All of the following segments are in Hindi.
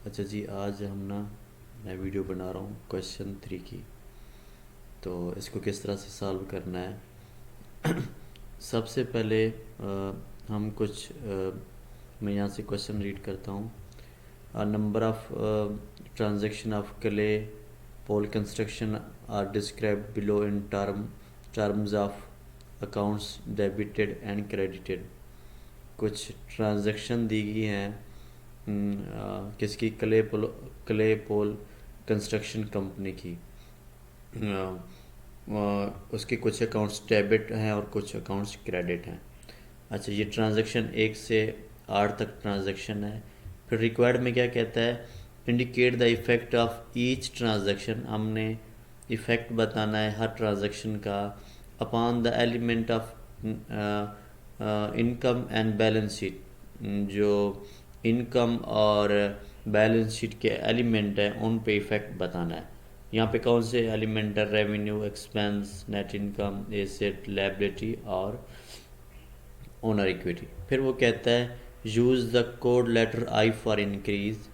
अच्छा जी, आज हम ना मैं वीडियो बना रहा हूँ क्वेश्चन 3 की। तो इसको किस तरह से सॉल्व करना है। सबसे पहले हम कुछ मैं यहाँ से क्वेश्चन रीड करता हूँ। Number of transaction of clay pole construction are described below in terms of accounts debited and credited. कुछ ट्रांजैक्शन दी गई हैं किसकी, क्ले पोल कंस्ट्रक्शन कंपनी की। उसके कुछ अकाउंट्स डेबिट हैं और कुछ अकाउंट्स क्रेडिट हैं। अच्छा, ये ट्रांजैक्शन 1 से 8 तक ट्रांजैक्शन है। फिर रिक्वायर्ड में क्या कहता है, indicate the effect of each transaction. हमने इफ़ेक्ट बताना है हर ट्रांजैक्शन का upon the element of income and balance sheet. जो इनकम और बैलेंस शीट के एलिमेंट हैं उन पे इफ़ेक्ट बताना है। यहाँ पे कौन से एलिमेंट है, revenue, expense, net income, asset, liability और ओनर इक्विटी। फिर वो कहता है use the code letter I for increase,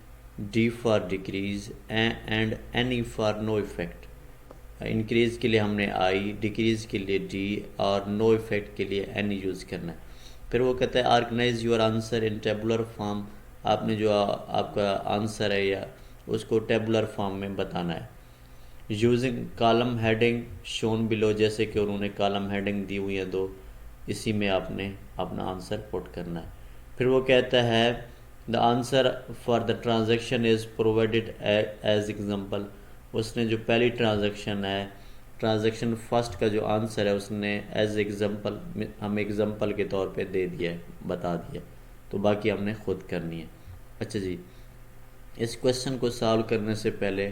D for decrease and NE for no effect. Increase के लिए हमने आई, डिक्रीज़ के लिए डी और नो इफेक्ट के लिए एनी यूज़ करना है। फिर वो कहता है organise your answer in tabular form. आपने जो आपका आंसर है या उसको टेबुलर फॉर्म में बताना है। Using column heading shown below, जैसे कि उन्होंने कॉलम हेडिंग दी हुई है दो, इसी में आपने अपना आंसर पुट करना है। फिर वो कहता है the answer for the transaction is provided as example. उसने जो पहली ट्रांजैक्शन है, ट्रांजैक्शन फर्स्ट का जो आंसर है उसने एज एग्जांपल हम एग्जांपल के तौर पे दे दिया है, बता दिया। तो बाकी हमने खुद करनी है। अच्छा जी, इस क्वेश्चन को सॉल्व करने से पहले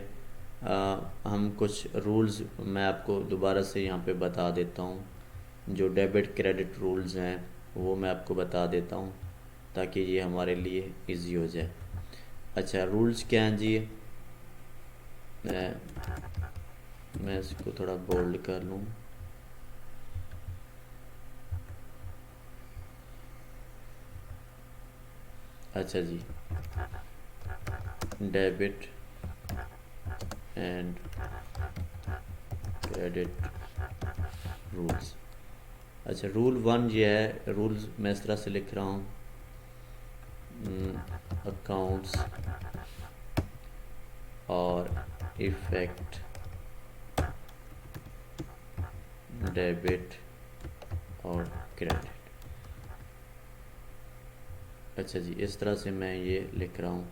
हम कुछ रूल्स मैं आपको दोबारा से यहाँ पे बता देता हूँ। जो डेबिट क्रेडिट रूल्स हैं वो मैं आपको बता देता हूँ ताकि ये हमारे लिए इजी हो जाए। अच्छा, रूल्स क्या हैं जी। मैं इसको थोड़ा बोल्ड कर लूँ। अच्छा जी, डेबिट एंड क्रेडिट रूल्स। अच्छा, रूल 1 ये है, रूल्स मैं इस तरह से लिख रहा हूँ। अकाउंट्स और इफेक्ट डेबिट और क्रेडिट। अच्छा जी, इस तरह से मैं ये लिख रहा हूँ।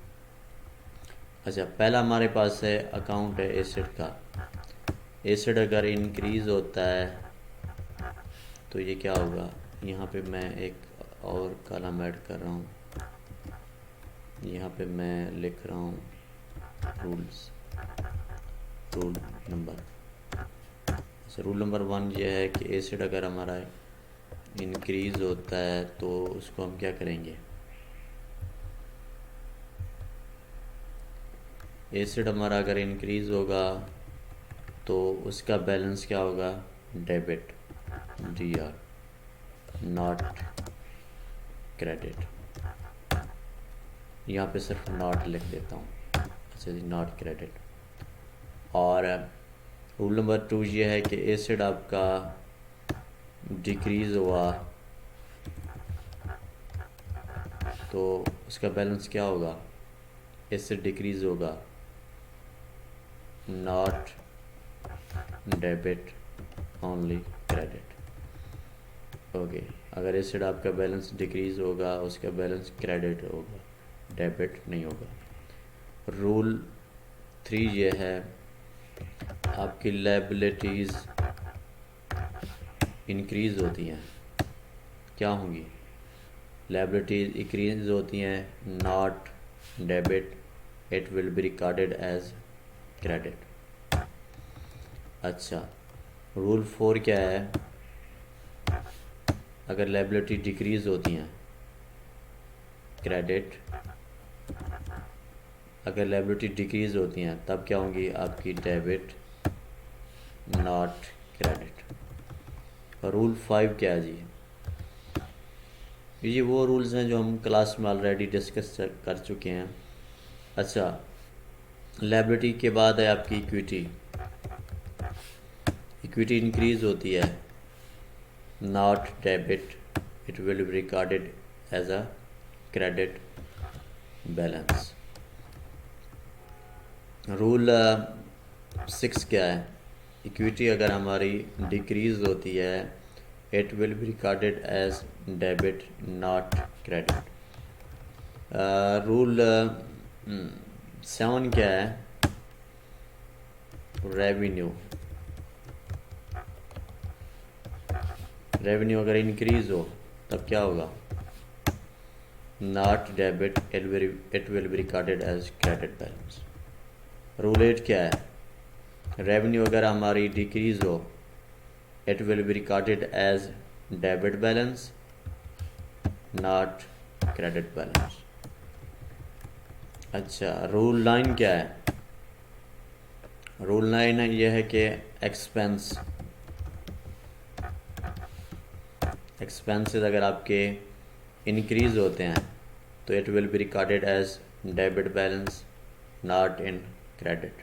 अच्छा, पहला हमारे पास है अकाउंट है एसेट का। एसेट अगर इंक्रीज़ होता है तो ये क्या होगा, यहाँ पे मैं एक और कॉलम ऐड कर रहा हूँ। यहाँ पे मैं लिख रहा हूँ रूल्स, रूल नंबर। अच्छा, रूल नंबर 1 ये है कि एसिड अगर हमारा इंक्रीज़ होता है तो उसको हम क्या करेंगे, एसिड हमारा अगर इंक्रीज़ होगा तो उसका बैलेंस क्या होगा, debit, D R, not credit. यहाँ पे सिर्फ नॉट लिख देता हूँ। अच्छा जी, नॉट क्रेडिट। और रूल नंबर 2 ये है कि एसिड आपका डिक्रीज़ हुआ तो उसका बैलेंस क्या होगा, एसिड डिक्रीज़ होगा, not debit only credit. Okay, अगर एसिड आपका बैलेंस डिक्रीज़ होगा उसका बैलेंस क्रेडिट होगा, डेबिट नहीं होगा। रूल 3 ये है, आपकी लायबिलिटीज़ इंक्रीज़ होती हैं, क्या होंगी, लायबिलिटीज़ इंक्रीज़ होती हैं, not debit, it will be recorded as credit. अच्छा, रूल 4 क्या है, अगर लायबिलिटी डिक्रीज़ होती हैं क्रेडिट, अगर लायबिलिटी डिक्रीज़ होती हैं तब क्या होंगी आपकी, डेबिट नॉट क्रेडिट। रूल 5 क्या है जी, ये वो रूल्स हैं जो हम क्लास में ऑलरेडी डिस्कस कर चुके हैं। अच्छा, लायबिलिटी के बाद है आपकी इक्विटी। इक्विटी इंक्रीज होती है, not debit, it will be recorded as a credit balance. Rule 6 क्या है? इक्विटी अगर हमारी डिक्रीज होती है, it will be recorded as debit not credit. Rule 7 क्या है? रेवेन्यू। रेवेन्यू अगर इंक्रीज हो तब क्या होगा? Not debit, it will be recorded as credit balance. Rule 8 क्या है? रेवेन्यू अगर हमारी डिक्रीज हो, it will be recorded as debit balance not credit balance. अच्छा, रूल 9 क्या है? रूल 9 यह है कि एक्सपेंसेस अगर आपके इंक्रीज होते हैं तो it will be recorded as debit balance not in credit.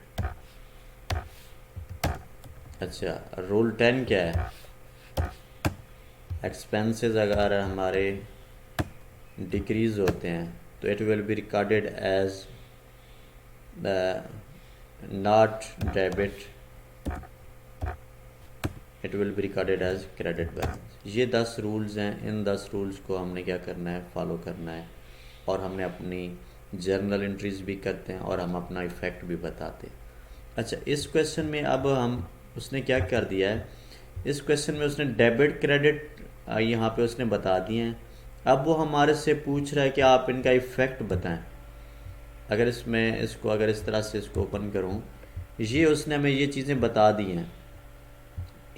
अच्छा, रूल 10 क्या है? एक्सपेंसेस अगर हमारे डिक्रीज होते हैं तो it will be recorded as not debit, it will be recorded as credit balance. ये 10 रूल्स हैं। इन 10 रूल्स को हमने क्या करना है? फॉलो करना है। और हमने अपनी जर्नल एंट्रीज भी करते हैं और हम अपना इफ़ेक्ट भी बताते हैं। अच्छा, इस क्वेश्चन में अब हम उसने क्या कर दिया है? इस क्वेश्चन में उसने डेबिट क्रेडिट यहाँ पे उसने बता दिए हैं। अब वो हमारे से पूछ रहा है कि आप इनका इफ़ेक्ट बताएं। अगर इसमें इसको अगर इस तरह से इसको ओपन करूँ, ये उसने हमें ये चीज़ें बता दी हैं।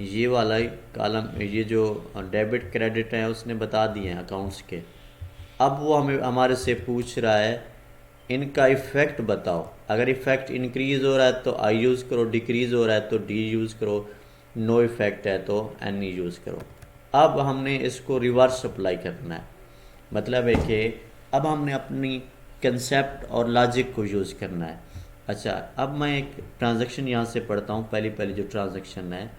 ये वाला कॉलम, ये जो डेबिट क्रेडिट है उसने बता दिए हैं अकाउंट्स के। अब वो हमें हमारे से पूछ रहा है इनका इफ़ेक्ट बताओ। अगर इफ़ेक्ट इंक्रीज़ हो रहा है तो आई यूज़ करो, डिक्रीज़ हो रहा है तो डी यूज़ करो, नो इफ़ेक्ट है तो एन यूज़ करो। अब हमने इसको रिवर्स अप्लाई करना है। मतलब है कि अब हमने अपनी कंसेप्ट और लॉजिक को यूज़ करना है। अच्छा, अब मैं एक ट्रांजैक्शन यहाँ से पढ़ता हूँ। पहली जो ट्रांजैक्शन है,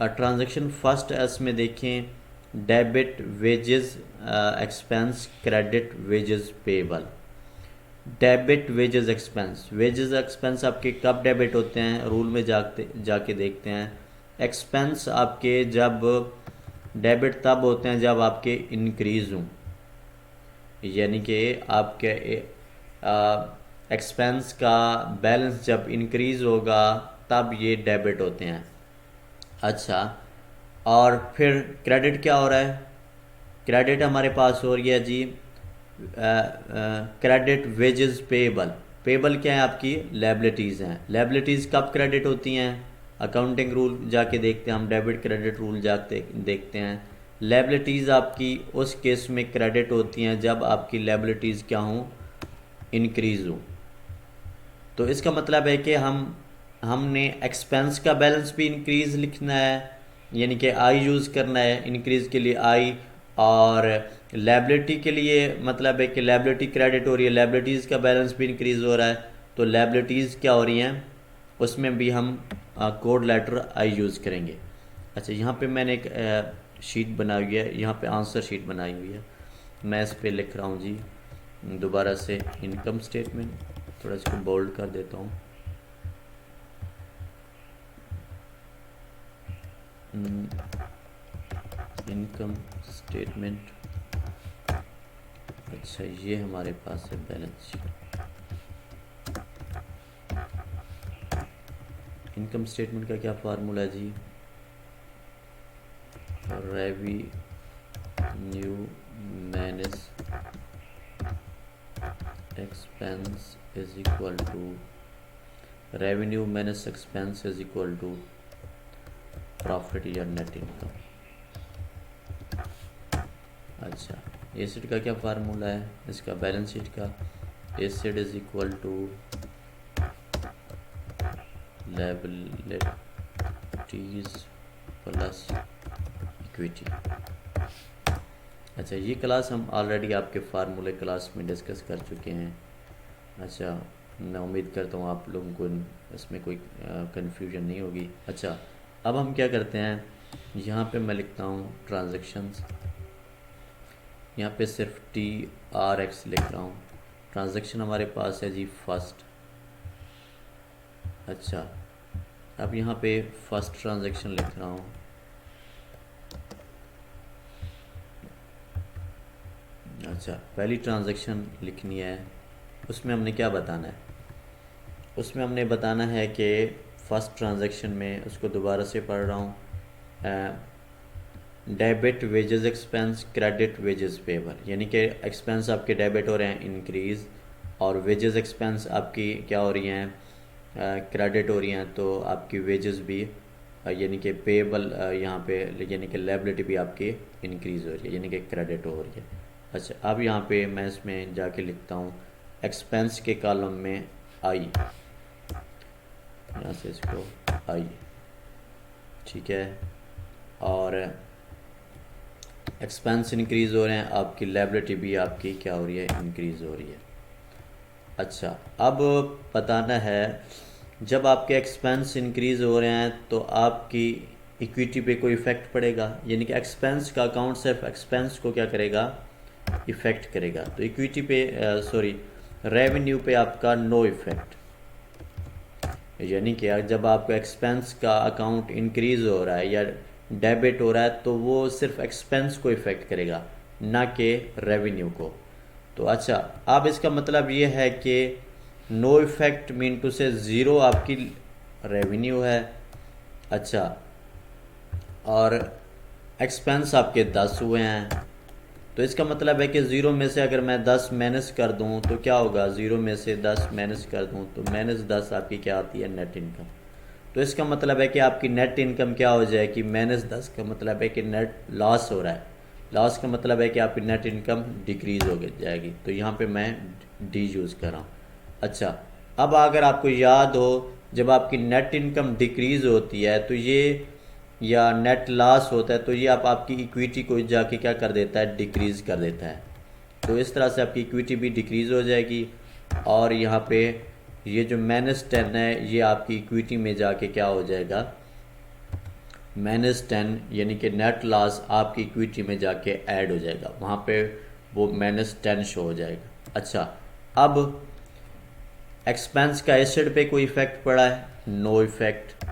ट्रांजैक्शन फर्स्ट एस में देखें, debit wages expense, credit wages payable. Debit wages expense, wages expense आपके कब डेबिट होते हैं? रूल में जाके देखते हैं। एक्सपेंस आपके जब डेबिट तब होते हैं जब आपके इंक्रीज हों, यानी कि आपके एक्सपेंस का बैलेंस जब इंक्रीज होगा तब ये डेबिट होते हैं। अच्छा, और फिर क्रेडिट क्या हो रहा है? क्रेडिट हमारे पास हो रही है जी क्रेडिट वेजेस पेबल। पेबल क्या है? आपकी लायबिलिटीज़ हैं। लायबिलिटीज़ कब क्रेडिट होती हैं? अकाउंटिंग रूल जाके देखते हैं हम, डेबिट क्रेडिट रूल जाके देखते हैं। लायबिलिटीज़ आपकी उस केस में क्रेडिट होती हैं जब आपकी लायबिलिटीज़ क्या हों? इंक्रीज़ हो। तो इसका मतलब है कि हमने एक्सपेंस का बैलेंस भी इंक्रीज़ लिखना है, यानी कि आई यूज़ करना है इंक्रीज़ के लिए आई, और लायबिलिटी के लिए मतलब है कि लायबिलिटी क्रेडिट हो रही है, लायबिलिटीज़ का बैलेंस भी इंक्रीज़ हो रहा है, तो लायबिलिटीज़ क्या हो रही हैं उसमें भी हम कोड लेटर आई यूज़ करेंगे। अच्छा, यहाँ पे मैंने एक शीट बनाई हुई है, यहाँ पे आंसर शीट बनाई हुई है। मैं इस पे लिख रहा हूँ जी दोबारा से इनकम स्टेटमेंट, थोड़ा इसको बोल्ड कर देता हूँ। Income statement. अच्छा, ये हमारे पास है बैलेंस शीट। इनकम स्टेटमेंट का क्या फार्मूला है जी? Revenue minus expense is equal to, revenue minus expense is equal to profit या नेट इनकम। अच्छा, एसिड का क्या फार्मूला है इसका? बैलेंस शीट का asset is equal to liabilities plus equity. अच्छा, ये क्लास हम ऑलरेडी आपके फार्मूले क्लास में डिस्कस कर चुके हैं। अच्छा, मैं उम्मीद करता हूँ आप लोगों को इसमें कोई कन्फ्यूजन नहीं होगी। अच्छा, अब हम क्या करते हैं, यहाँ पे मैं लिखता हूँ ट्रांजैक्शंस, यहाँ पे सिर्फ TRX लिख रहा हूँ। ट्रांजैक्शन हमारे पास है जी फर्स्ट। अच्छा, अब यहाँ पे फर्स्ट ट्रांजैक्शन लिख रहा हूँ। अच्छा, पहली ट्रांजैक्शन लिखनी है, उसमें हमने क्या बताना है, उसमें हमने बताना है कि फर्स्ट ट्रांजैक्शन में, उसको दोबारा से पढ़ रहा हूँ, debit wages expense, credit wages payable, यानी कि एक्सपेंस आपके डेबिट हो रहे हैं इंक्रीज़, और वेजेस एक्सपेंस आपकी क्या हो रही हैं, क्रेडिट हो रही हैं, तो आपकी वेजेस भी यानी कि पेबल यहाँ पे यानी कि लायबिलिटी भी आपकी इंक्रीज़ हो रही है, यानी कि क्रेडिट हो रही है। अच्छा, अब यहाँ पे मैं इसमें जाके लिखता हूँ एक्सपेंस के कॉलम में आई, यहाँ से इसको आई, ठीक है, और एक्सपेंस इंक्रीज़ हो रहे हैं, आपकी लायबिलिटी भी आपकी क्या हो रही है, इंक्रीज़ हो रही है। अच्छा, अब बताना है जब आपके एक्सपेंस इंक्रीज़ हो रहे हैं तो आपकी इक्विटी पे कोई इफ़ेक्ट पड़ेगा, यानी कि एक्सपेंस का अकाउंट सिर्फ एक्सपेंस को क्या करेगा, इफ़ेक्ट करेगा, तो इक्विटी पे सॉरी रेवेन्यू पे आपका नो इफ़ेक्ट, यानी कि जब आपका एक्सपेंस का अकाउंट इंक्रीज़ हो रहा है या डेबिट हो रहा है तो वो सिर्फ एक्सपेंस को इफ़ेक्ट करेगा, ना कि रेवेन्यू को। तो अच्छा, अब इसका मतलब ये है कि नो इफ़ेक्ट मीन टू से ज़ीरो आपकी रेवेन्यू है। अच्छा, और एक्सपेंस आपके 10 हुए हैं, तो इसका मतलब है कि ज़ीरो में से अगर मैं 10 माइनस कर दूं तो क्या होगा, ज़ीरो में से 10 माइनस कर दूं तो -10 आपकी क्या आती है, नेट इनकम। तो इसका मतलब है कि आपकी नेट इनकम क्या हो जाएगी, -10 का मतलब है कि नेट लॉस हो रहा है, लॉस का मतलब है कि आपकी नेट इनकम डिक्रीज़ हो जाएगी, तो यहाँ पे मैं डी यूज़ कर रहा हूँ। अच्छा, अब अगर आपको याद हो जब आपकी नेट इनकम डिक्रीज़ होती है तो ये या नेट लॉस होता है तो ये आपकी इक्विटी को जाके क्या कर देता है, डिक्रीज़ कर देता है, तो इस तरह से आपकी इक्विटी भी डिक्रीज़ हो जाएगी, और यहाँ पे ये जो -10 है ये आपकी इक्विटी में जाके क्या हो जाएगा, -10, यानी कि नेट लॉस आपकी इक्विटी में जाके ऐड हो जाएगा, वहाँ पे वो -10 शो हो जाएगा। अच्छा, अब एक्सपेंस का एसेट पे कोई इफेक्ट पड़ा है, नो इफेक्ट।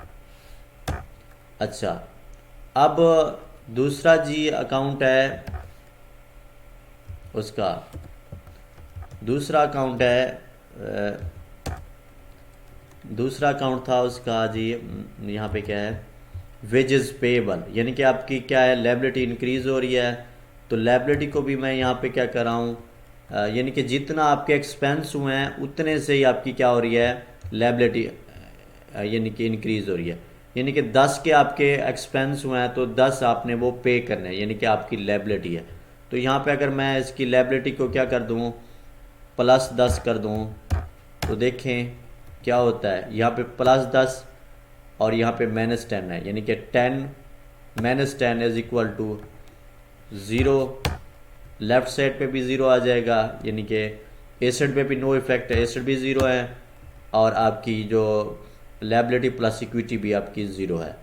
अच्छा, अब दूसरा जी अकाउंट है उसका, दूसरा अकाउंट है दूसरा अकाउंट था उसका जी, यहाँ पे क्या है, वेजेस पेबल, यानी कि आपकी क्या है, लायबिलिटी इंक्रीज़ हो रही है, तो लायबिलिटी को भी मैं यहाँ पे क्या कर रहा हूँ, यानी कि जितना आपके एक्सपेंस हुए हैं उतने से ही आपकी क्या हो रही है, लायबिलिटी यानी कि इंक्रीज़ हो रही है, यानी कि 10 के आपके एक्सपेंस हुए हैं तो 10 आपने वो पे करने हैं, यानी कि आपकी लायबिलिटी है। तो यहाँ पे अगर मैं इसकी लायबिलिटी को क्या कर दूँ, +10 कर दूँ, तो देखें क्या होता है, यहाँ पे +10 और यहाँ पे -10 है, यानी कि 10 -10 is equal to 0, left side पे भी 0 आ जाएगा, यानी कि एसेट पे भी नो इफेक्ट है, एसेट भी 0 है, और आपकी जो लायबिलिटी प्लस इक्विटी भी आपकी 0 है,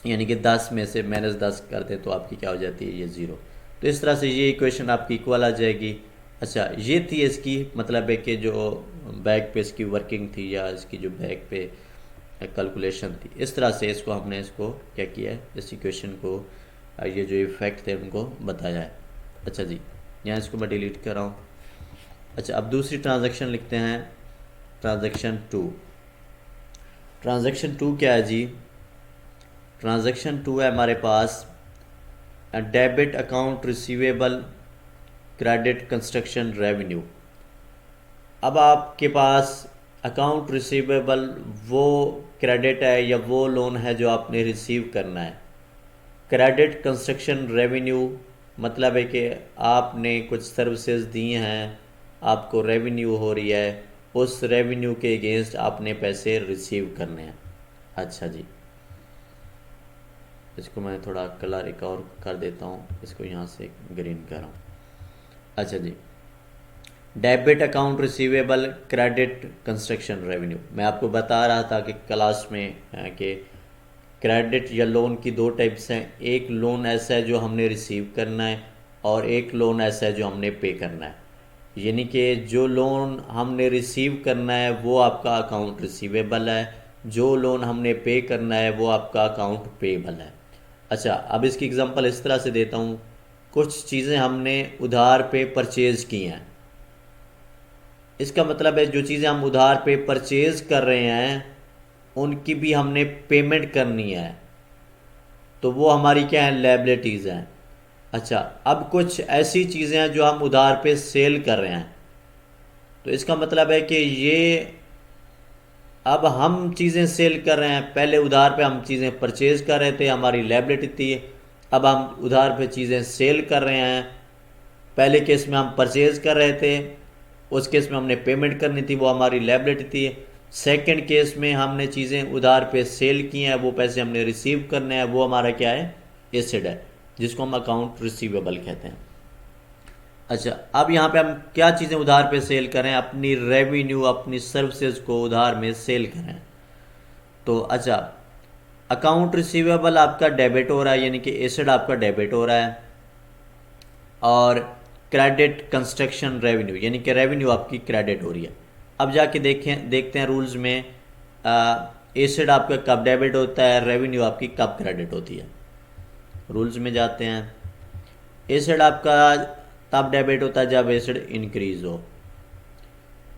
यानी कि 10 में से -10 करते तो आपकी क्या हो जाती है, ये 0। तो इस तरह से ये इक्वेशन आपकी इक्वल आ जाएगी। अच्छा, ये थी इसकी मतलब है कि जो बैक पे इसकी वर्किंग थी या इसकी जो बैक पे कैलकुलेशन थी, इस तरह से इसको हमने इसको क्या किया है, इस इक्वेशन को ये जो इफेक्ट थे उनको बताया है। अच्छा जी, यहाँ इसको मैं डिलीट कर रहा हूँ। अच्छा, अब दूसरी ट्रांजैक्शन लिखते हैं, ट्रांजैक्शन 2। ट्रांजैक्शन 2 क्या है जी, ट्रांजैक्शन 2 है हमारे पास debit account receivable, credit construction revenue. अब आपके पास अकाउंट रिसीवेबल वो क्रेडिट है या वो लोन है जो आपने रिसीव करना है, क्रेडिट कंस्ट्रक्शन रेवेन्यू मतलब है कि आपने कुछ सर्विसेज दी हैं, आपको रेवेन्यू हो रही है, उस रेवेन्यू के अगेंस्ट आपने पैसे रिसीव करने हैं। अच्छा जी, इसको मैं थोड़ा कलर एक और कर देता हूँ, इसको यहाँ से ग्रीन कर रहा हूँ। अच्छा जी, debit account receivable, credit construction revenue. मैं आपको बता रहा था कि क्लास में कि क्रेडिट या लोन की दो टाइप्स हैं। एक लोन ऐसा है जो हमने रिसीव करना है और एक लोन ऐसा है जो हमने पे करना है। यानी कि जो लोन हमने रिसीव करना है वो आपका अकाउंट रिसीवेबल है, जो लोन हमने पे करना है वो आपका अकाउंट पेएबल है। अच्छा, अब इसकी एग्जांपल इस तरह से देता हूँ। कुछ चीज़ें हमने उधार पे परचेज़ की हैं। इसका मतलब है जो चीज़ें हम उधार पे परचेज कर रहे हैं उनकी भी हमने पेमेंट करनी है, तो वो हमारी क्या है, लायबिलिटीज़ हैं। अच्छा, अब कुछ ऐसी चीज़ें हैं जो हम उधार पे सेल कर रहे हैं, तो इसका मतलब है कि ये अब हम चीज़ें सेल कर रहे हैं। पहले उधार पे हम चीज़ें परचेज कर रहे थे, हमारी लायबिलिटी थी। अब हम उधार पे चीज़ें सेल कर रहे हैं। पहले केस में हम परचेज कर रहे थे, उस केस में हमने पेमेंट करनी थी, वो हमारी लायबिलिटी थी। सेकंड केस में हमने चीज़ें उधार पे सेल की हैं, वो पैसे हमने रिसीव करने हैं, वो हमारा क्या है, एसेट है, जिसको हम अकाउंट रिसीवेबल कहते हैं। अच्छा, अब यहाँ पे हम क्या चीज़ें उधार पे सेल करें, अपनी रेवेन्यू, अपनी सर्विसेज को उधार में सेल करें। तो अच्छा, अकाउंट रिसीवेबल आपका डेबिट हो रहा है, यानी कि एसेट आपका डेबिट हो रहा है। और क्रेडिट कंस्ट्रक्शन रेवेन्यू, यानी कि रेवेन्यू आपकी क्रेडिट हो रही है। अब जाके देखते हैं रूल्स में एसेट आपका कब डेबिट होता है, रेवेन्यू आपकी कब क्रेडिट होती है। रूल्स में जाते हैं। एसेट आपका तब डेबिट होता है जब एसेट इंक्रीज हो।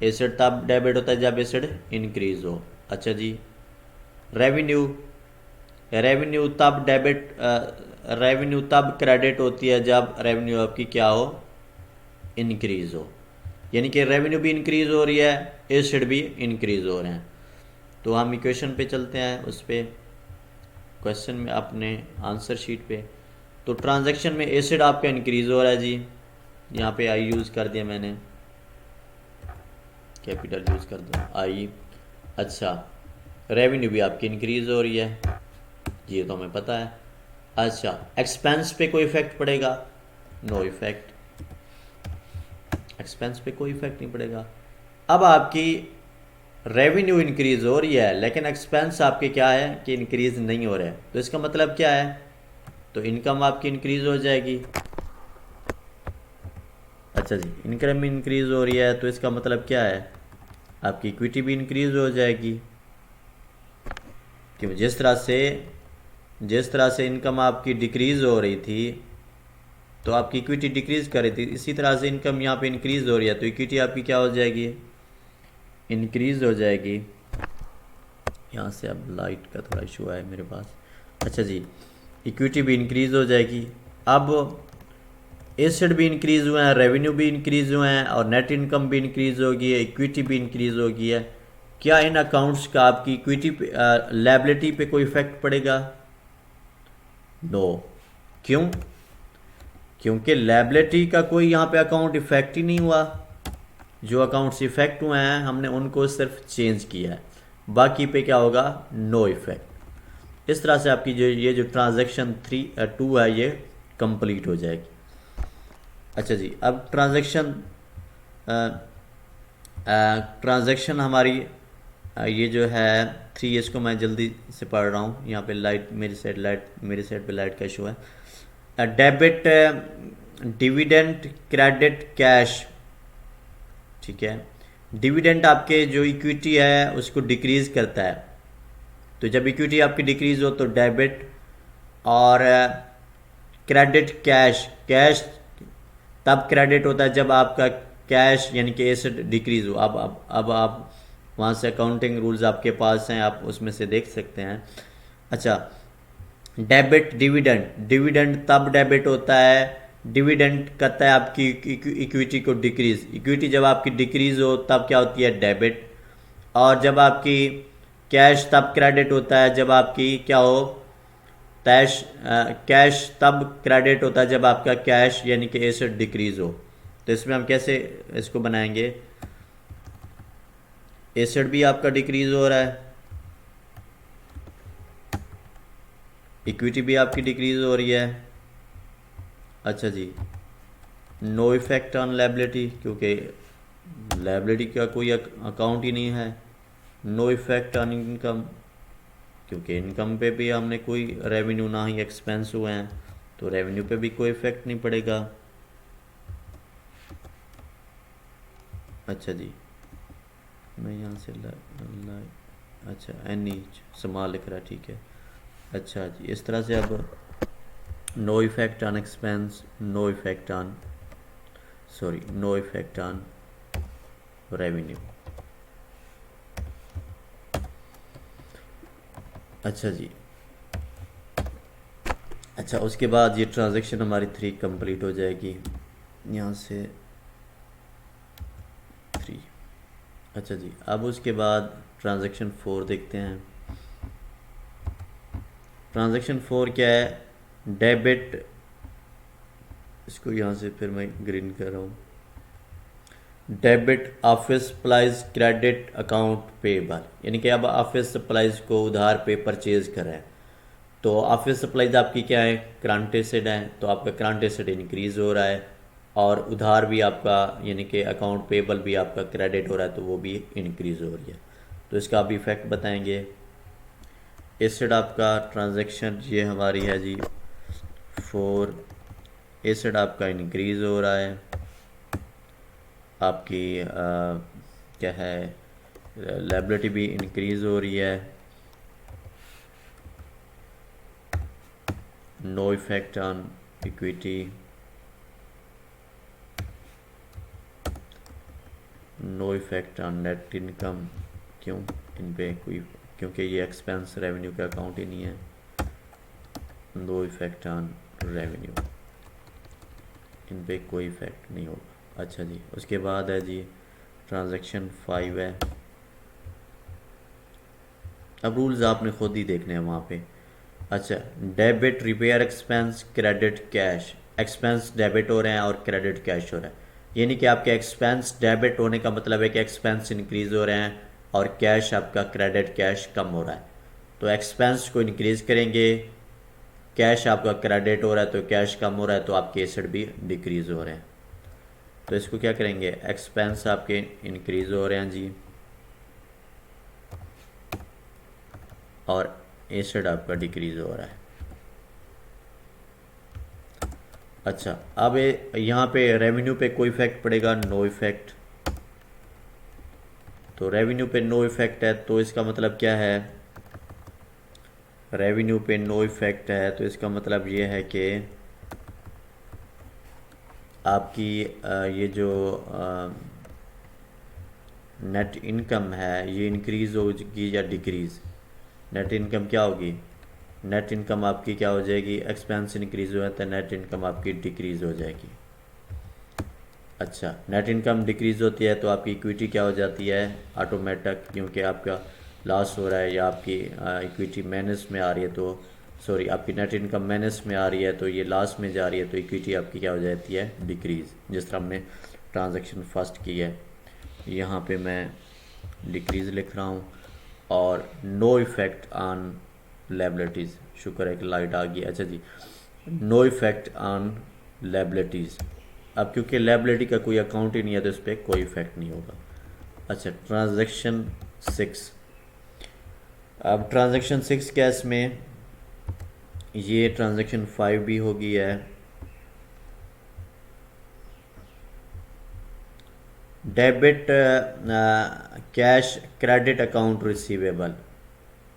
एसेट तब डेबिट होता है जब एसेट इंक्रीज हो। अच्छा जी, रेवेन्यू, रेवेन्यू तब डेबिट रेवेन्यू तब क्रेडिट होती है जब रेवेन्यू आपकी क्या हो, इंक्रीज हो। यानी कि रेवेन्यू भी इंक्रीज हो रही है, एसेट भी इंक्रीज हो रहे हैं। तो हम इक्वेशन पे चलते हैं, उस पे क्वेश्चन में अपने आंसर शीट पे। तो ट्रांजैक्शन में एसेट आपका इंक्रीज हो रहा है जी, यहाँ पे आई यूज़ कर दिया मैंने, कैपिटल यूज़ कर दो आई। अच्छा, रेवेन्यू भी आपकी इंक्रीज हो रही है, ये तो हमें पता है। अच्छा, एक्सपेंस पे कोई इफेक्ट पड़ेगा, नो इफेक्ट, एक्सपेंस पे कोई इफेक्ट नहीं पड़ेगा। अब आपकी रेवेन्यू इंक्रीज हो रही है लेकिन एक्सपेंस आपके क्या है कि इंक्रीज नहीं हो रहा है, तो इसका मतलब क्या है, तो इनकम आपकी इंक्रीज हो जाएगी। अच्छा जी, इनकम इंक्रीज हो रही है तो इसका मतलब क्या है, आपकी इक्विटी भी इंक्रीज हो जाएगी। कि जिस तरह से इनकम आपकी डिक्रीज हो रही थी तो आपकी इक्विटी डिक्रीज कर रही थी, इसी तरह से इनकम यहाँ पे इंक्रीज हो रही है तो इक्विटी आपकी क्या हो जाएगी, इंक्रीज हो जाएगी। यहाँ से अब लाइट का थोड़ा इशू है मेरे पास। अच्छा जी, इक्विटी भी इंक्रीज हो जाएगी। अब एसेट भी इंक्रीज हुए हैं, रेवेन्यू भी इंक्रीज हुए हैं और नेट इनकम भी इंक्रीज होगी है, इक्विटी भी इंक्रीज होगी है। क्या इन अकाउंट्स का आपकी इक्विटी पे, लायबिलिटी पे कोई इफेक्ट पड़ेगा, नो। क्यों, क्योंकि लायबिलिटी का कोई यहाँ पे अकाउंट इफेक्ट ही नहीं हुआ। जो अकाउंट्स इफेक्ट हुए हैं हमने उनको सिर्फ चेंज किया है, बाकी पे क्या होगा, नो इफेक्ट। इस तरह से आपकी ये जो ट्रांजैक्शन 2 है ये कंप्लीट हो जाएगी। अच्छा जी, अब ट्रांजैक्शन हमारी ये जो है 3, इसको मैं जल्दी से पढ़ रहा हूँ। यहाँ पे मेरी साइड पे लाइट का इशू है। डेबिट डिविडेंड, क्रेडिट कैश, ठीक है। डिविडेंड आपके जो इक्विटी है उसको डिक्रीज करता है, तो जब इक्विटी आपकी डिक्रीज हो तो डेबिट। और क्रेडिट कैश, कैश तब क्रेडिट होता है जब आपका कैश यानी कि एसेट डिक्रीज हो। अब आप वहाँ से अकाउंटिंग रूल्स आपके पास हैं, आप उसमें से देख सकते हैं। अच्छा, डेबिट डिविडेंड, डिविडेंड तब डेबिट होता है, डिविडेंड करता है आपकी इक्विटी को डिक्रीज। इक्विटी जब आपकी डिक्रीज हो तब क्या होती है, डेबिट। और जब आपकी कैश तब क्रेडिट होता है जब आपकी क्या हो, कैश तब क्रेडिट होता है जब आपका कैश यानी कि एसेट डिक्रीज हो। तो इसमें हम कैसे इसको बनाएंगे, एसेट भी आपका डिक्रीज हो रहा है, इक्विटी भी आपकी डिक्रीज हो रही है। अच्छा जी, नो इफेक्ट ऑन लायबिलिटी, क्योंकि लायबिलिटी का कोई अकाउंट ही नहीं है। नो इफेक्ट ऑन इनकम, क्योंकि इनकम पे भी हमने कोई रेवेन्यू ना ही एक्सपेंस हुए हैं, तो रेवेन्यू पे भी कोई इफेक्ट नहीं पड़ेगा। अच्छा जी, मैं यहाँ से अच्छा एनी स्मॉल लिख रहा है, ठीक है। अच्छा जी, इस तरह से अब no effect on expense, no effect on no effect on revenue. अच्छा जी, अच्छा उसके बाद ये ट्रांजैक्शन हमारी 3 कंप्लीट हो जाएगी, यहाँ से 3। अच्छा जी, अब उसके बाद ट्रांजैक्शन 4 देखते हैं। ट्रांजैक्शन 4 क्या है? डेबिट, इसको यहाँ से फिर मैं ग्रीन कर रहा हूँ। Debit office supplies credit account payable, यानी कि अब ऑफिस सप्लाइज को उधार पे परचेज कर रहे हैं। तो ऑफिस सप्लाइज आपकी क्या है? करंट एसेट है, तो आपका करंट एसेट इंक्रीज हो रहा है, और उधार भी आपका यानी कि अकाउंट पेबल भी आपका क्रेडिट हो रहा है, तो वो भी इंक्रीज हो रही है। तो इसका आप इफेक्ट बताएंगे। एसेट आपका ट्रांजैक्शन ये हमारी है जी 4, एसेट आपका इंक्रीज हो रहा है, आपकी क्या है, लायबिलिटी भी इंक्रीज हो रही है। No effect on equity, no effect on net income, क्यों? इन पे कोई, क्योंकि ये एक्सपेंस रेवेन्यू का अकाउंट ही नहीं है। नो इफेक्ट ऑन रेवेन्यू, इन पे कोई इफेक्ट नहीं होगा। अच्छा जी, उसके बाद है जी ट्रांजैक्शन 5 है। अब रूल्स आपने खुद ही देखने हैं वहाँ पे। अच्छा, debit repair expense credit cash, expense debit हो रहे हैं और क्रेडिट कैश हो रहा है, यानी कि आपके एक्सपेंस डेबिट होने का मतलब है कि एक्सपेंस इंक्रीज हो रहे हैं और कैश आपका क्रेडिट कैश कम हो रहा है। तो एक्सपेंस को इंक्रीज करेंगे, कैश आपका क्रेडिट हो रहा है तो कैश कम हो रहा है, तो आपके एसेट भी डिक्रीज हो रहे हैं। तो इसको क्या करेंगे? एक्सपेंस आपके इंक्रीज हो रहे हैं जी, और एसेट आपका डिक्रीज हो रहा है। अच्छा, अब यहाँ पे रेवेन्यू पे कोई इफेक्ट पड़ेगा? No effect. तो रेवेन्यू पे नो इफेक्ट है, तो इसका मतलब क्या है? रेवेन्यू पे नो इफेक्ट है तो इसका मतलब ये है कि आपकी ये जो नेट इनकम है ये इंक्रीज होगी या डिक्रीज? नेट इनकम क्या होगी? नेट इनकम आपकी क्या हो जाएगी? एक्सपेंस इंक्रीज हुआ तो नेट इनकम आपकी डिक्रीज हो जाएगी। अच्छा, नेट इनकम डिक्रीज होती है तो आपकी इक्विटी क्या हो जाती है? ऑटोमेटिक, क्योंकि आपका लॉस हो रहा है या आपकी इक्विटी माइनस में आ रही है, तो सॉरी आपकी नेट इनकम माइनस में आ रही है तो ये लॉस में जा रही है, तो इक्विटी आपकी क्या हो जाती है? डिक्रीज। जिस तरह हमने ट्रांजैक्शन फर्स्ट की है, यहाँ पे मैं डिक्रीज लिख रहा हूँ। और नो इफेक्ट ऑन लायबिलिटीज़, शुक्र है कि लाइट आ गई। अच्छा जी, नो इफेक्ट ऑन लायबिलिटीज़, अब क्योंकि लायबिलिटी का कोई अकाउंट ही नहीं है तो इस पर कोई इफेक्ट नहीं होगा। अच्छा, ट्रांजैक्शन 6। अब ट्रांजैक्शन 6 क्या इसमें? ये ट्रांजैक्शन 5 भी हो गई है। Debit cash credit account receivable.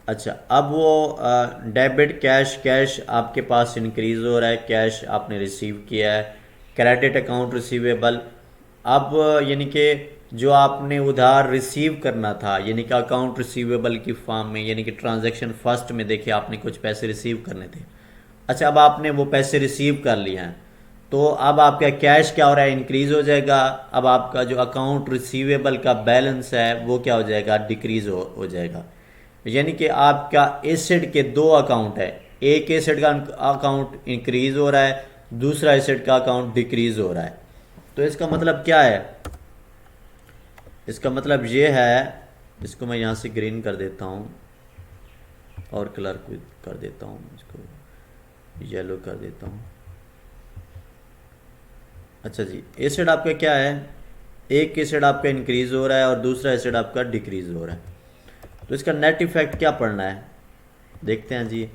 अच्छा, अब वो डेबिट कैश आपके पास इंक्रीज हो रहा है, कैश आपने रिसीव किया है, क्रेडिट अकाउंट रिसीवेबल। अब यानी कि जो आपने उधार रिसीव करना था, यानी कि अकाउंट रिसीवेबल की फॉर्म में, यानी कि ट्रांजैक्शन फर्स्ट में देखिए आपने कुछ पैसे रिसीव करने थे। अच्छा, अब आपने वो पैसे रिसीव कर लिए हैं, तो अब आपका कैश क्या हो रहा है? इंक्रीज हो जाएगा। अब आपका जो अकाउंट रिसीवेबल का बैलेंस है वो क्या हो जाएगा? डिक्रीज हो जाएगा। यानी कि आपका एसेट के 2 अकाउंट है, एक एसेट का अकाउंट इंक्रीज हो रहा है, दूसरा एसेट का अकाउंट डिक्रीज हो रहा है। तो इसका मतलब क्या है? इसका मतलब ये है, इसको मैं यहाँ से ग्रीन कर देता हूँ और कलर को कर देता हूँ, इसको येलो कर देता हूँ। अच्छा जी, एसेट आपका क्या है? एक एसेट आपका इंक्रीज हो रहा है और दूसरा एसेट आपका डिक्रीज हो रहा है, तो इसका नेट इफेक्ट क्या पड़ना है देखते हैं जी।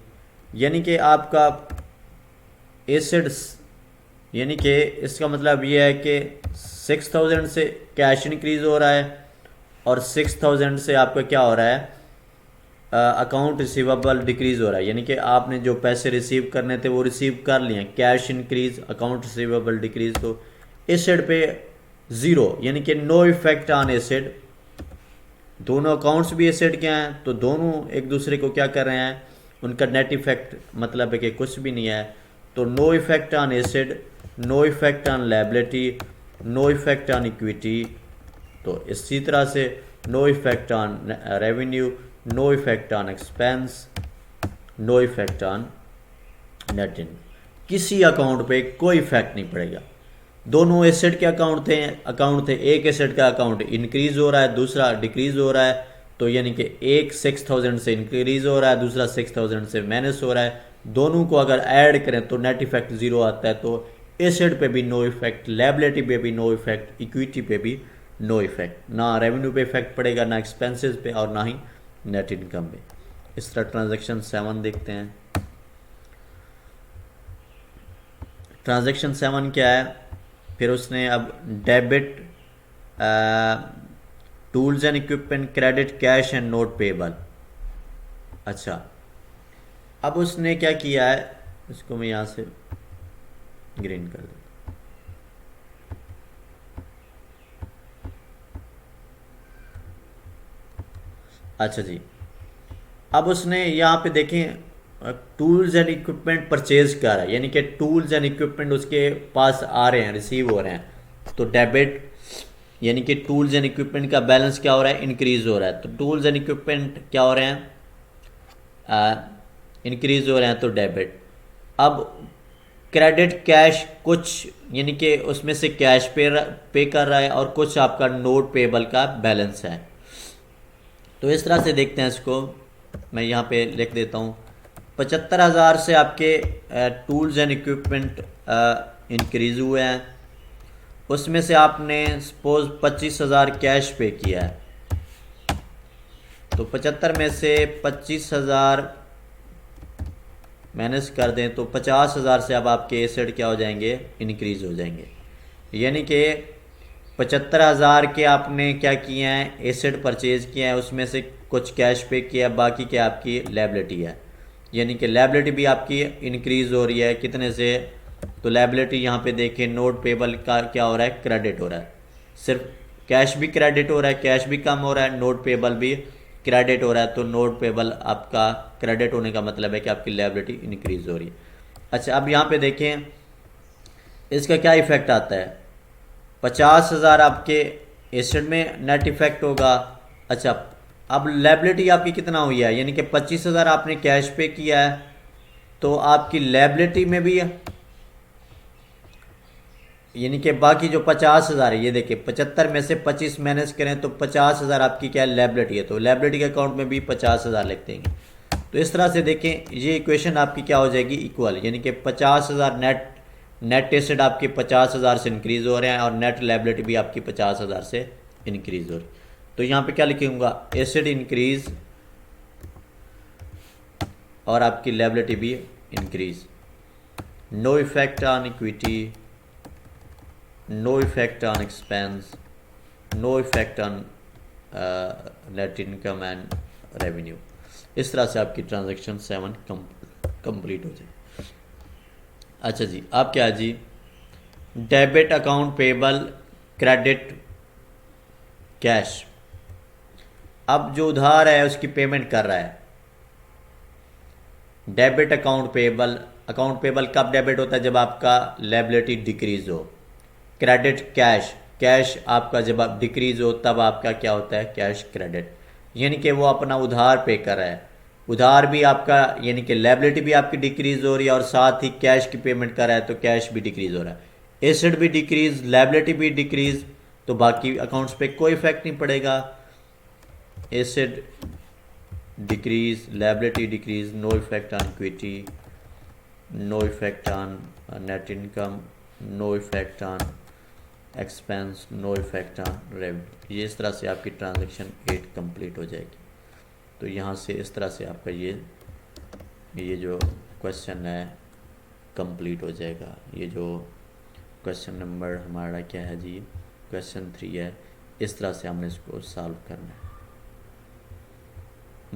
यानी कि आपका एसेट्स, यानी कि इसका मतलब ये है कि 6000 से कैश इंक्रीज हो रहा है और 6000 से आपका क्या हो रहा है, अकाउंट रिसीवेबल डिक्रीज हो रहा है। यानी कि आपने जो पैसे रिसीव करने थे वो रिसीव कर लिए, cash increase account receivable decrease, तो एसेट पे ज़ीरो, यानी कि नो इफेक्ट ऑन एसेट। दोनों अकाउंट्स भी एसेट के हैं तो दोनों एक दूसरे को क्या कर रहे हैं, उनका नेट इफेक्ट मतलब है कि कुछ भी नहीं है। तो no effect on asset, no effect on liability, no effect on equity. तो इसी तरह से no effect on revenue, no effect on expense, no effect on net income. किसी अकाउंट पे कोई इफेक्ट नहीं पड़ेगा। दोनों एसेट के अकाउंट थे, एक एसेट का अकाउंट इंक्रीज हो रहा है, दूसरा डिक्रीज हो रहा है, तो यानी कि एक 6000 से इंक्रीज हो रहा है, दूसरा 6000 से माइनस हो रहा है। दोनों को अगर ऐड करें तो नेट इफेक्ट ज़ीरो आता है। तो एसेट पे भी नो इफेक्ट, लायबिलिटी पे भी नो इफेक्ट, इक्विटी पे भी नो इफेक्ट, ना रेवेन्यू पे इफेक्ट पड़ेगा, ना एक्सपेंसेस पे और ना ही नेट इनकम पे। इस तरह ट्रांजैक्शन 7 देखते हैं। ट्रांजैक्शन 7 क्या है, फिर उसने अब debit tools and equipment, credit, cash and note payable. अच्छा, अब उसने क्या किया है, इसको मैं यहाँ से ग्रीन कर दूँ। अच्छा जी, अब उसने यहाँ पे देखें टूल्स एंड इक्विपमेंट परचेज कर रहा है, यानी कि टूल्स एंड इक्विपमेंट उसके पास आ रहे हैं, रिसीव हो रहे हैं। तो डेबिट यानी कि टूल्स एंड इक्विपमेंट का बैलेंस क्या हो रहा है, इंक्रीज हो रहा है। तो टूल्स एंड इक्विपमेंट क्या हो रहे हैं, इंक्रीज हो रहे हैं, तो डेबिट। अब क्रेडिट कैश कुछ, यानी कि उसमें से कैश पे कर रहा है और कुछ आपका नोट पेबल का बैलेंस है। तो इस तरह से देखते हैं इसको, मैं यहाँ पे लिख देता हूँ 75,000 से आपके टूल्स एंड इक्विपमेंट इंक्रीज हुए हैं, उसमें से आपने सपोज 25,000 कैश पे किया है। तो 75 में से 25,000 माइनस कर दें तो 50,000 से अब आपके एसेट क्या हो जाएंगे, इंक्रीज हो जाएंगे। यानी कि 75,000 के आपने क्या किए हैं, एसेट परचेज किया है, उसमें से कुछ कैश पे किया, बाकी क्या आपकी लायबिलिटी है। यानी कि लायबिलिटी भी आपकी इंक्रीज हो रही है, कितने से, तो लायबिलिटी यहाँ पे देखें नोट पेबल का क्या हो रहा है, क्रेडिट हो रहा है। सिर्फ कैश भी क्रेडिट हो रहा है, कैश भी कम हो रहा है, नोट पेबल भी क्रेडिट हो रहा है। तो नोट पेबल आपका क्रेडिट होने का मतलब है कि आपकी लायबिलिटी इंक्रीज हो रही है। अच्छा, अब यहाँ पे देखें इसका क्या इफेक्ट आता है, 50,000 आपके एसेट में नेट इफेक्ट होगा। अच्छा, अब लायबिलिटी आपकी कितना हुई है, यानी कि 25,000 आपने कैश पे किया है, तो आपकी लायबिलिटी में भी, यानी कि बाकी जो 50,000 है, ये देखिए 75 में से 25 माइनस करें तो 50,000 आपकी क्या लायबिलिटी है, तो लायबिलिटी के अकाउंट में भी 50,000 लिख देंगे। तो इस तरह से देखें ये इक्वेशन आपकी क्या हो जाएगी, इक्वल, यानी कि 50,000 नेट एसेट आपके 50,000 से इंक्रीज हो रहे हैं और नेट लायबिलिटी भी आपकी 50,000 से इंक्रीज हो रही है। तो यहाँ पे क्या लिखूंगा, एसेट इंक्रीज और आपकी लायबिलिटी भी increase, no effect on equity, no effect on expense, no effect on net income and revenue. इस तरह से आपकी ट्रांजैक्शन 7 कंप्लीट हो जाए। अच्छा जी, अब क्या है जी, debit account payable, credit, cash. अब जो उधार है उसकी पेमेंट कर रहा है, debit account payable. Account payable कब डेबिट होता है, जब आपका लायबिलिटी डिक्रीज हो। क्रेडिट कैश, कैश आपका जब आप डिक्रीज हो तब आपका क्या होता है, कैश क्रेडिट, यानी कि वो अपना उधार पे कर रहा है। उधार भी आपका, यानी कि लायबिलिटी भी आपकी डिक्रीज हो रही है और साथ ही कैश की पेमेंट कर रहा है, तो कैश भी डिक्रीज हो रहा है। एसेट भी डिक्रीज, लायबिलिटी भी डिक्रीज, तो बाकी अकाउंट्स पे कोई इफेक्ट नहीं पड़ेगा। Asset decrease, liability decrease, no effect on equity, no effect on net income, no effect on expense no effect on revenue. ये इस तरह से आपकी ट्रांजैक्शन 8 कंप्लीट हो जाएगी। तो यहाँ से इस तरह से आपका ये जो क्वेश्चन है कंप्लीट हो जाएगा। ये जो क्वेश्चन नंबर हमारा क्या है जी, क्वेश्चन 3 है। इस तरह से हमने इसको सॉल्व करना है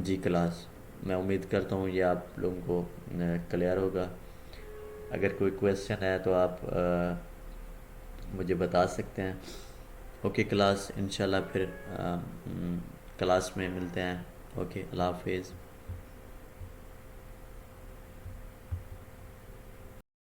जी। क्लास मैं उम्मीद करता हूँ ये आप लोगों को क्लियर होगा। अगर कोई क्वेश्चन है तो आप मुझे बता सकते हैं। ओके क्लास, इंशाल्लाह फिर क्लास में मिलते हैं। ओके, अल्लाह हाफिज़।